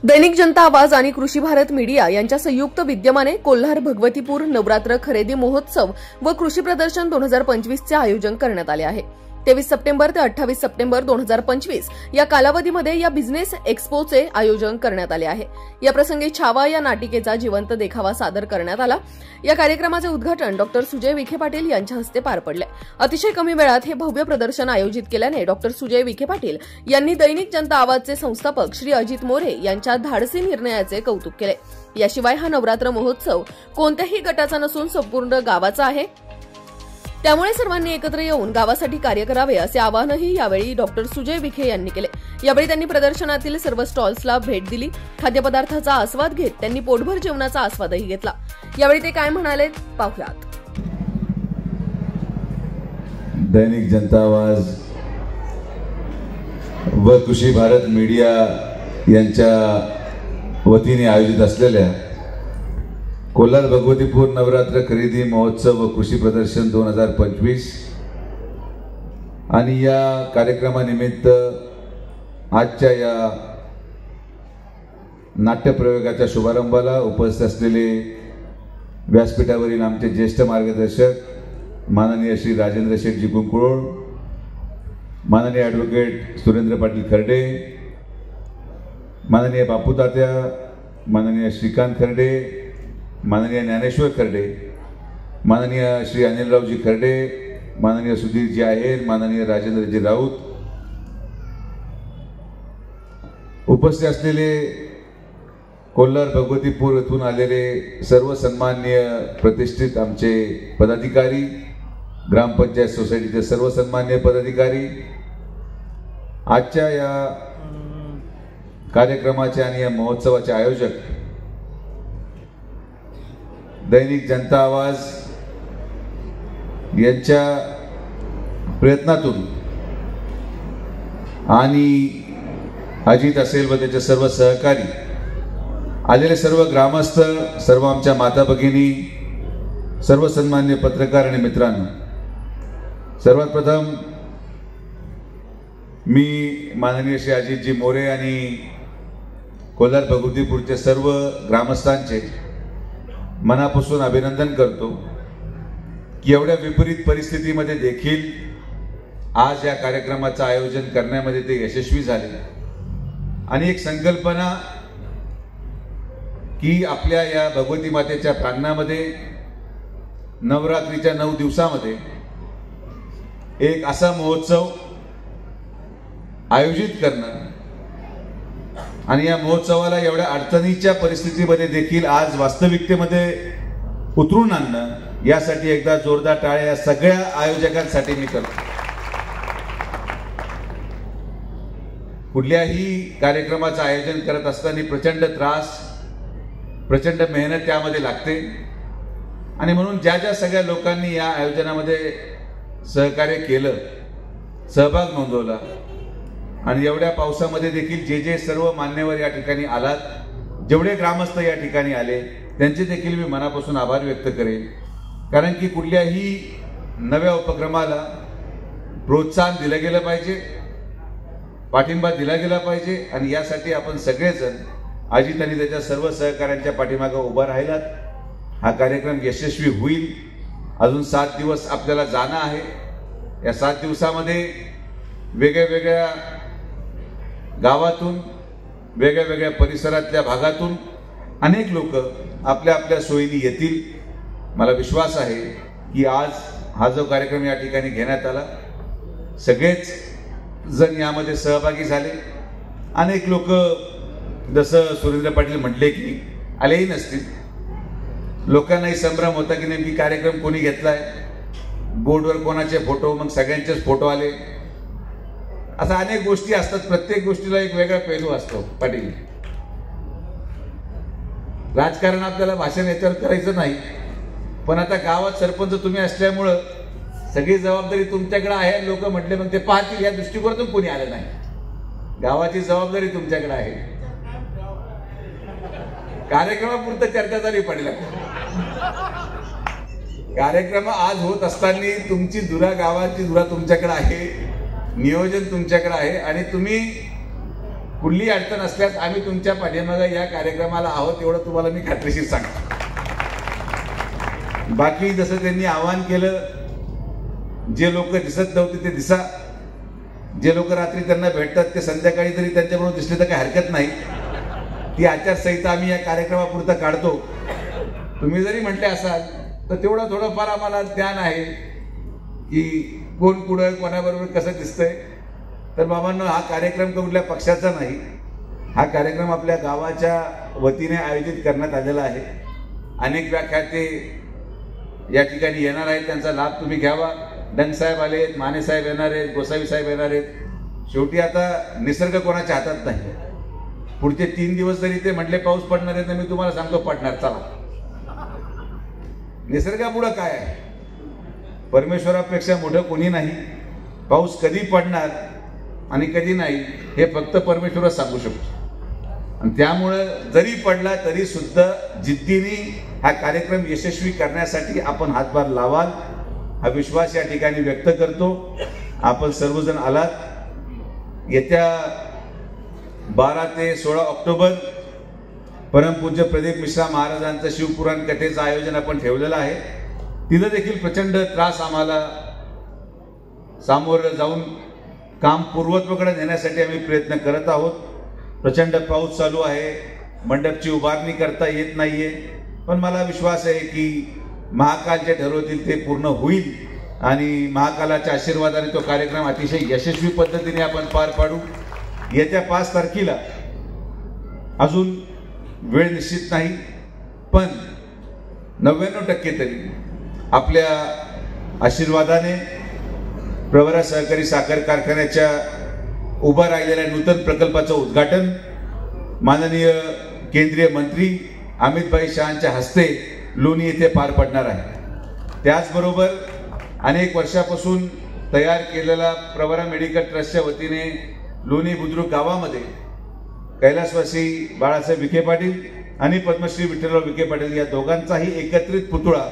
दैनिक जनता आवाज आणि कृषी भारत मीडिया यांच्या संयुक्त विद्यमाने कोल्हार भगवतीपूर नवरात्र खरेदी महोत्सव व कृषी प्रदर्शन 2025 चे आयोजन करण्यात आले आहे। 23 सप्टेंबर ते 28 सप्टेंबर 2025 या कालावधीमध्ये या बिझनेस एक्स्पोचे आयोजन करण्यात आले आहे। या प्रसंगी छावा या नाटिकेचा जिवंत देखावा सादर करण्यात आला। या कार्यक्रमाचे उद्घाटन डॉ. सुजय विखे पाटील यांच्या हस्ते पार पडले। अतिशय कमी वेळात हे भव्य प्रदर्शन आयोजित केल्याने डॉ. सुजय विखे पाटील यांनी दैनिक जनता आवाजचे संस्थापक श्री अजित मोरे यांच्या धाडसी निर्णयाचे कौतुक केले। याशिवाय हा नवरात्र महोत्सव कोणत्याही गटाचा नसून संपूर्ण गावाचा आहे, त्यामुळे सर्वांनी एकत्र येऊन गावासाठी कार्य करावे असे आवाहनही यावेळी डॉ. सुजय विखे यांनी केले। यावेळी त्यांनी प्रदर्शनातील सर्व स्टॉल्सला भेट दिली। खाद्यपदार्थाचा आस्वाद घेत त्यांनी पोटभर जेवणाचा आस्वादही घेतला। यावेळी ते काय म्हणाले पाहूयात। दैनिक जनता आवाज व कृषी भारत मीडिया यांच्या वतीने आयोजित असलेल्या कोल्हार भगवतीपूर नवरात्र खरेदी महोत्सव व कृषी प्रदर्शन 2025 आणि या कार्यक्रमानिमित्त आजच्या या नाट्यप्रयोगाच्या शुभारंभाला उपस्थित असलेले व्यासपीठावरील आमचे ज्येष्ठ मार्गदर्शक माननीय श्री राजेंद्र शेठजी कुंकुळोळ, माननीय ॲडव्होकेट सुरेंद्र पाटील खर्डे, माननीय बापू तात्या, माननीय श्रीकांत खर्डे, माननीय ज्ञानेश्वर खर्डे, माननीय श्री अनिलरावजी खर्डे, माननीय सुधीरजी आहेर, माननीय राजेंद्रजी राऊत, उपस्थित असलेले कोल्हार भगवतीपूर येथून आलेले सर्व सन्माननीय प्रतिष्ठित आमचे पदाधिकारी, ग्रामपंचायत सोसायटीचे सर्व सन्माननीय पदाधिकारी, आजच्या या कार्यक्रमाचे आणि या महोत्सवाचे आयोजक दैनिक जनता आवाज यांच्या प्रयत्नातून आणि अजित असेल व त्याचे सर्व सहकारी, आलेले सर्व ग्रामस्थ, सर्व आमच्या माता भगिनी, सर्व सन्मान्य पत्रकार आणि मित्रांनो, सर्वात प्रथम मी माननीय श्री अजितजी मोरे आणि कोल्हार भगवतीपूरचे सर्व ग्रामस्थांचे मनापासून अभिनंदन करतो की एवढ्या विपरीत परिस्थितीमध्ये देखील आज या कार्यक्रमाचं आयोजन करण्यामध्ये ते यशस्वी झाले आणि एक संकल्पना की आपल्या या भगवती मातेच्या प्रांगणामध्ये नवरात्रीच्या 9 दिवसामध्ये एक असा महोत्सव आयोजित करणं आणि या महोत्सवाला एवढ्या अडचणीच्या परिस्थितीमध्ये देखील आज वास्तविकतेमध्ये उतरून आणणं, यासाठी एकदा जोरदार टाळ्या या सगळ्या आयोजकांसाठी मी करतो। कुठल्याही कार्यक्रमाचं आयोजन करत असताना प्रचंड त्रास, प्रचंड मेहनत त्यामध्ये लागते आणि म्हणून ज्या ज्या सगळ्या लोकांनी या आयोजनामध्ये सहकार्य केलं, सहभाग नोंदवला आणि एवढ्या पावसामध्ये देखील जे जे सर्व मान्यवर या ठिकाणी आलात, जेवढे ग्रामस्थ या ठिकाणी आले, त्यांचे देखील मी मनापासून आभार व्यक्त करेन। कारण की कुठल्याही नव्या उपक्रमाला प्रोत्साहन दिलं गेलं पाहिजे, पाठिंबा दिला गेला पाहिजे आणि यासाठी आपण सगळेजण अजित आणि त्याच्या सर्व सहकाऱ्यांच्या पाठीमागे उभा राहिलात। हा कार्यक्रम यशस्वी होईल। अजून 7 दिवस आपल्याला जाणं आहे। या 7 दिवसामध्ये वेगळ्या वेगळ्या गावातून, वेगळ्या वेगळ्या परिसरातल्या भागातून अनेक लोक आपल्या आपल्या सोयीने येतील। मला विश्वास आहे की आज हा जो कार्यक्रम या ठिकाणी घेण्यात आला, सगळेच जण यामध्ये सहभागी झाले। अनेक लोक जसं सुरेंद्र पाटील म्हटले की आलेही नसतील, लोकांनाही संभ्रम होता की नेमकी कार्यक्रम कोणी घेतलाय, बोर्डवर कोणाचे फोटो, मग सगळ्यांचेच फोटो आले, असा अनेक गोष्टी असतात। प्रत्येक गोष्टीला एक वेगळा पैलू असतो। पाटील, राजकारण आपल्याला भाषण याच्यावर करायचं नाही, पण आता गावात सरपंच तुम्ही असल्यामुळं सगळी जबाबदारी तुमच्याकडे आहे। लोक म्हटले मग ते पाहतील या दृष्टिकोनातून कोणी आलं नाही। गावाची जबाबदारी तुमच्याकडे आहे। कार्यक्रमापुरतं चर्चा झाली पडला, कार्यक्रम आज होत असताना तुमची धुरा, गावाची धुरा तुमच्याकडे आहे, नियोजन तुमच्याकडे आहे आणि तुम्ही कुठली अडचण असल्यास आम्ही तुमच्या पाठीमागे या कार्यक्रमाला आहोत, एवढं तुम्हाला मी खात्रीशीर सांगतो. बाकी जसं त्यांनी आवाहन केलं, जे लोक दिसत नव्हते ते दिसा, जे लोक रात्री त्यांना भेटतात ते संध्याकाळी तरी त्यांच्याबरोबर दिसले तर काही हरकत नाही. ती आचारसंहिता आम्ही या कार्यक्रमापुरता काढतो. तुम्ही जरी म्हटले असाल तर तेवढं थोडंफार आम्हाला ज्ञान आहे की कोण कुठं कोणाबरोबर कसं दिसतंय. तर बाबांनो, हा कार्यक्रम कुठल्या पक्षाचा नाही, हा कार्यक्रम आपल्या गावाच्या वतीने आयोजित करण्यात आलेला आहे. अनेक व्याख्याते या ठिकाणी येणार आहेत, त्यांचा लाभ तुम्ही घ्यावा. डंगसाहेब आले आहेत, मानेसाहेब येणार आहेत, गोसावी साहेब येणार आहेत. शेवटी आता निसर्ग कोणाच्या हातात नाही. पुढचे 3 दिवस जरी ते म्हटले पाऊस पडणार आहे तर मी तुम्हाला सांगतो पडणार. चला, निसर्गापुढं काय आहे? परमेश्वरापेक्षा मोठं कोणी नाही. पाऊस कधी पडणार आणि कधी नाही हे फक्त परमेश्वरच सांगू शकतो. आणि त्यामुळं जरी पडला तरी सुद्धा जिद्दीने हा कार्यक्रम यशस्वी करण्यासाठी आपण हातभार लावाल हा विश्वास या ठिकाणी व्यक्त करतो. आपण सर्वजण आलात. येत्या 12 ते 16 ऑक्टोबर परमपूज्य प्रदीप मिश्रा महाराजांचं शिवपुराण कथेचं आयोजन आपण ठेवलेलं आहे. तिथं देखील प्रचंड त्रास आम्हाला सामोरं जाऊन काम पूर्वत्वाकडे नेण्यासाठी आम्ही प्रयत्न करत आहोत. प्रचंड पाऊस चालू आहे, मंडपची उभारणी करता येत नाहीये, पण मला विश्वास आहे की महाकाल जे ठरवतील ते पूर्ण होईल आणि महाकालाच्या आशीर्वादाने तो कार्यक्रम अतिशय यशस्वी पद्धतीने आपण पार पाडू. येत्या 5 तारखेला अजून वेळ निश्चित नाही, पण 99% तरी आपल्या आशीर्वादाने प्रवरा सहकारी साखर कारखान्याच्या उभा राहिलेल्या नूतन प्रकल्पाचं उद्घाटन माननीय केंद्रीय मंत्री अमितभाई शहांच्या हस्ते लोणी येथे पार पडणार आहे. त्याचबरोबर अनेक वर्षापासून तयार केलेला प्रवरा मेडिकल ट्रस्टच्या वतीने लोणी बुद्रुक गावामध्ये कैलासवासी बाळासाहेब विखे पाटील आणि पद्मश्री विठ्ठलराव विखे पाटील या दोघांचाही एकत्रित पुतळा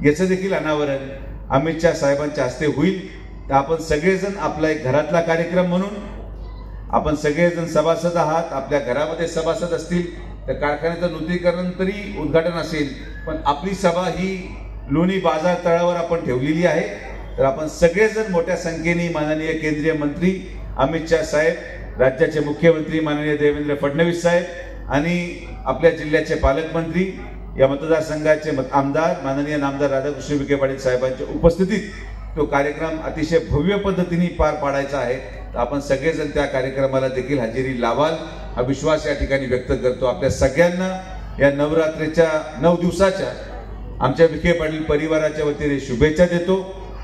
याचं देखील अनावरण अमित शहा साहेबांच्या हस्ते होईल. तर आपण सगळेजण आपला एक घरातला कार्यक्रम म्हणून आपण सगळेजण सभासद आहात. आपल्या घरामध्ये सभासद असतील तर कारखान्याचं नूतनीकरण तरी उद्घाटन असेल, पण आपली सभा ही लोणी बाजार तळावर आपण ठेवलेली आहे. तर आपण सगळेजण मोठ्या संख्येने माननीय केंद्रीय मंत्री अमित शहा साहेब, राज्याचे मुख्यमंत्री माननीय देवेंद्र फडणवीस साहेब आणि आपल्या जिल्ह्याचे पालकमंत्री, या मतदारसंघाचे आमदार माननीय नामदार राधाकृष्ण विखे पाटील साहेबांच्या उपस्थितीत तो कार्यक्रम अतिशय भव्य पद्धतीने पार पाडायचा आहे. तर आपण सगळेजण त्या कार्यक्रमाला देखील हजेरी लावाल हा विश्वास या ठिकाणी व्यक्त करतो. आपल्या सगळ्यांना या नवरात्रीच्या 9 दिवसाच्या आमच्या विखे पाटील परिवाराच्या वतीने शुभेच्छा देतो.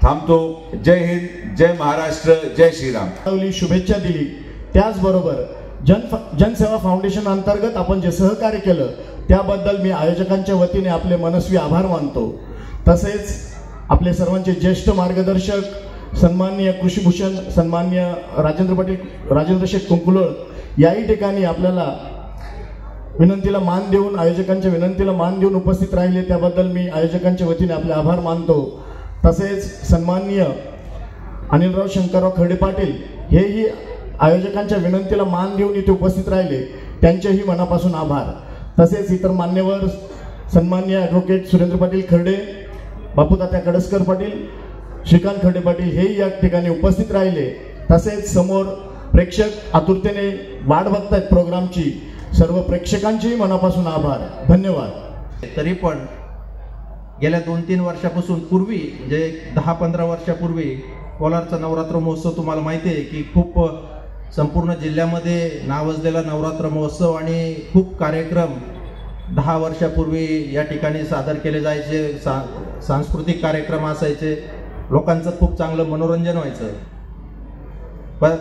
थांबतो. जय हिंद, जय महाराष्ट्र, जय श्रीराम. शुभेच्छा दिली. त्याचबरोबर जनसेवा फाउंडेशन अंतर्गत आपण जे सहकार्य केलं त्याबद्दल मी आयोजकांच्या वतीने आपले मनस्वी आभार मानतो. तसेच आपले सर्वांचे ज्येष्ठ मार्गदर्शक सन्माननीय कृषीभूषण सन्माननीय राजेंद्र शेठ कुंकुलोळ याही ठिकाणी आपल्याला विनंतीला मान देऊन आयोजकांच्या विनंतीला मान देऊन उपस्थित राहिले त्याबद्दल मी आयोजकांच्या वतीने आपले आभार मानतो. तसेच सन्माननीय अनिलराव शंकरराव खर्डे पाटील हेही आयोजकांच्या विनंतीला मान देऊन इथे उपस्थित राहिले, त्यांचेही मनापासून आभार. तसेच इतर मान्यवर सन्माननीय ॲडव्होकेट सुरेंद्र पाटील खर्डे, बापूतात्या कडसकर पाटील, श्रीकांत खर्डे पाटील हेही या ठिकाणी उपस्थित राहिले. तसेच समोर प्रेक्षक आतुरतेने वाट बघतायत प्रोग्रामची, सर्व प्रेक्षकांचेही मनापासून आभार. धन्यवाद. तरी पण गेल्या 2-3 वर्षापासून पूर्वी म्हणजे 10-15 वर्षापूर्वी कोलारचा नवरात्र महोत्सव तुम्हाला माहिती आहे की खूप संपूर्ण जिल्ह्यामध्ये नावाजलेला नवरात्र महोत्सव आणि खूप कार्यक्रम 10 वर्षापूर्वी या ठिकाणी सादर केले जायचे. सांस्कृतिक कार्यक्रम असायचे, लोकांचं खूप चांगलं मनोरंजन व्हायचं.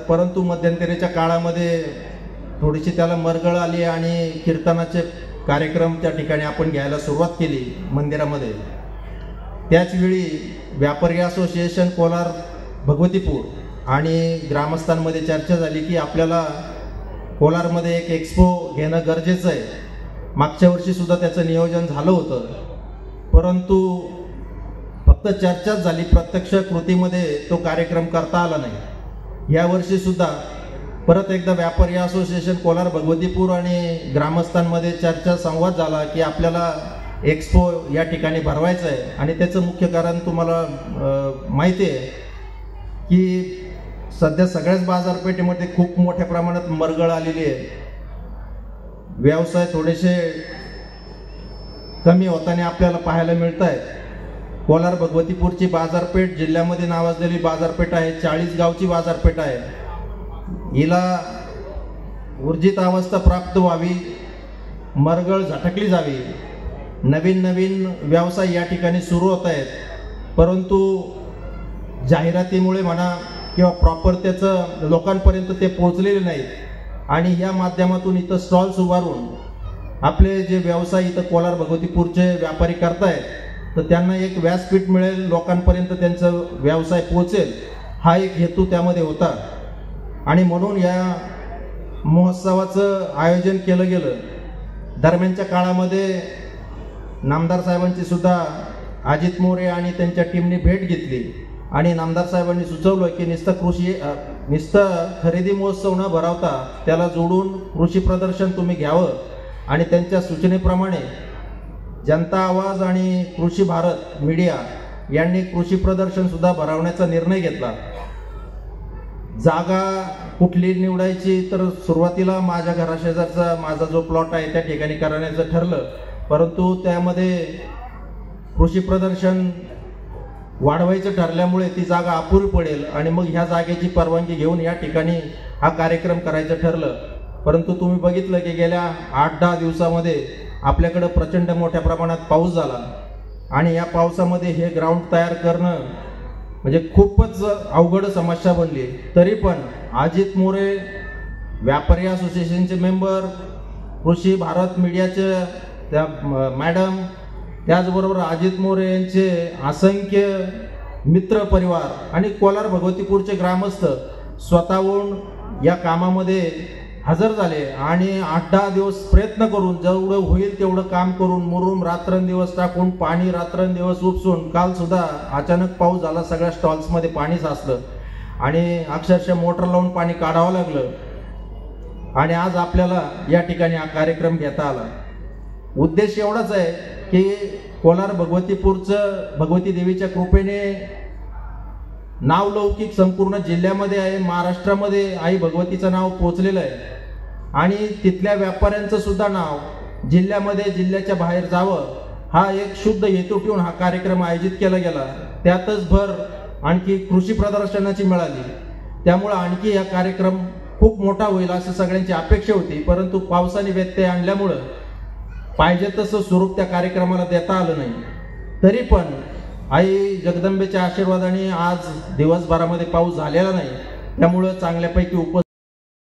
परंतु मध्यंतरीच्या काळामध्ये थोडीशी त्याला मरगळ आली आणि कीर्तनाचे कार्यक्रम त्या ठिकाणी आपण घ्यायला सुरुवात केली मंदिरामध्ये. त्याचवेळी व्यापारी असोसिएशन कोलार भगवतीपूर आणि ग्रामस्थांमध्ये चर्चा झाली की आपल्याला कोलारमध्ये एक एक्सपो घेणं गरजेचं आहे. मागच्या वर्षीसुद्धा त्याचं नियोजन झालं होतं, परंतु फक्त चर्चाच झाली, प्रत्यक्ष कृतीमध्ये तो कार्यक्रम करता आला नाही. यावर्षीसुद्धा परत एकदा व्यापारी असोसिएशन कोलार भगवतीपूर आणि ग्रामस्थांमध्ये चर्चा संवाद झाला की आपल्याला एक्सपो या ठिकाणी भरवायचं आहे. आणि त्याचं मुख्य कारण तुम्हाला माहिती आहे की सध्या सगळ्याच बाजारपेठेमध्ये खूप मोठ्या प्रमाणात मरगळ आलेली आहे. व्यवसाय थोडेसे कमी होताना आपल्याला पाहायला मिळत आहेत. कोलार भगवतीपूरची बाजारपेठ जिल्ह्यामध्ये नावाजलेली बाजारपेठ आहे. 40 गावची बाजारपेठ आहे. हिला ऊर्जित अवस्था प्राप्त व्हावी, मरगळ झटकली जावी. नवीन नवीन व्यवसाय या ठिकाणी सुरू होत आहेत, परंतु जाहिरातीमुळे म्हणा किंवा प्रॉपर त्याचं लोकांपर्यंत ते पोहोचलेले नाहीत. आणि या माध्यमातून इथं स्टॉल्स उभारून आपले जे व्यवसाय इथं कोलार भगवतीपूरचे व्यापारी करतायत, तर त्यांना एक व्यासपीठ मिळेल, लोकांपर्यंत त्यांचा व्यवसाय पोहोचेल, हा एक हेतू त्यामध्ये होता. आणि म्हणून या महोत्सवाचं आयोजन केलं गेलं. दरम्यानच्या काळामध्ये नामदार साहेबांची सुद्धा अजित मोरे आणि त्यांच्या टीमने भेट घेतली आणि नामदार साहेबांनी सुचवलं की नुसतं खरेदी महोत्सव न भरवता त्याला जोडून कृषी प्रदर्शन तुम्ही घ्यावं. आणि त्यांच्या सूचनेप्रमाणे जनता आवाज आणि कृषी भारत मीडिया यांनी कृषी प्रदर्शन सुद्धा भरवण्याचा निर्णय घेतला. जागा कुठली निवडायची, तर सुरुवातीला माझ्या घराशेजारचा माझा जो प्लॉट आहे त्या ठिकाणी करण्याचं ठरलं, परंतु त्यामध्ये कृषी प्रदर्शन वाढवायचं ठरल्यामुळे ती जागा अपुरी पडेल आणि मग ह्या जागेची परवानगी घेऊन या ठिकाणी हा कार्यक्रम करायचं ठरलं. परंतु तुम्ही बघितलं की गेल्या 8-10 दिवसामध्ये आपल्याकडं प्रचंड मोठ्या प्रमाणात पाऊस झाला आणि या पावसामध्ये हे ग्राउंड तयार करणं म्हणजे खूपच अवघड समस्या बनली. तरी पण अजित मोरे, व्यापारी असोसिएशनचे मेंबर, कृषी भारत मीडियाचे त्या मॅडम, त्याचबरोबर अजित मोरे यांचे असंख्य मित्र परिवार आणि कोलार भगवतीपूरचे ग्रामस्थ स्वतःहून या कामामध्ये हजर झाले आणि 8-10 दिवस प्रयत्न करून जेवढं होईल तेवढं काम करून मुरुम रात्रंदिवस टाकून पाणी रात्रंदिवस उपसून काल सुद्धा अचानक पाऊस झाला, सगळ्या स्टॉल्समध्ये पाणी साचलं आणि अक्षरशः मोटर लावून पाणी काढावं लागलं. आणि आज आपल्याला या ठिकाणी हा कार्यक्रम घेता आला. उद्देश एवढाच आहे की कोलार भगवतीपूरचं भगवती देवीच्या कृपेने नावलौकिक संपूर्ण जिल्ह्यामध्ये आहे, महाराष्ट्रामध्ये आई भगवतीचं नाव पोचलेलं आहे आणि तिथल्या व्यापाऱ्यांचं सुद्धा नाव जिल्ह्यामध्ये जिल्ह्याच्या बाहेर जावं, हा एक शुद्ध हेतू ठेवून हा कार्यक्रम आयोजित केला गेला. त्यातच भर आणखी कृषी प्रदर्शनाची मिळाली. त्यामुळं आणखी हा कार्यक्रम खूप मोठा होईल असं सगळ्यांची अपेक्षा होती, परंतु पावसाने व्यत्यय आणल्यामुळं पाहिजे तसं स्वरूप त्या कार्यक्रमाला देता आलं नाही. तरी पण आई जगदंबेच्या आशीर्वादाने आज दिवसभरामध्ये पाऊस झालेला नाही, त्यामुळं चांगल्यापैकी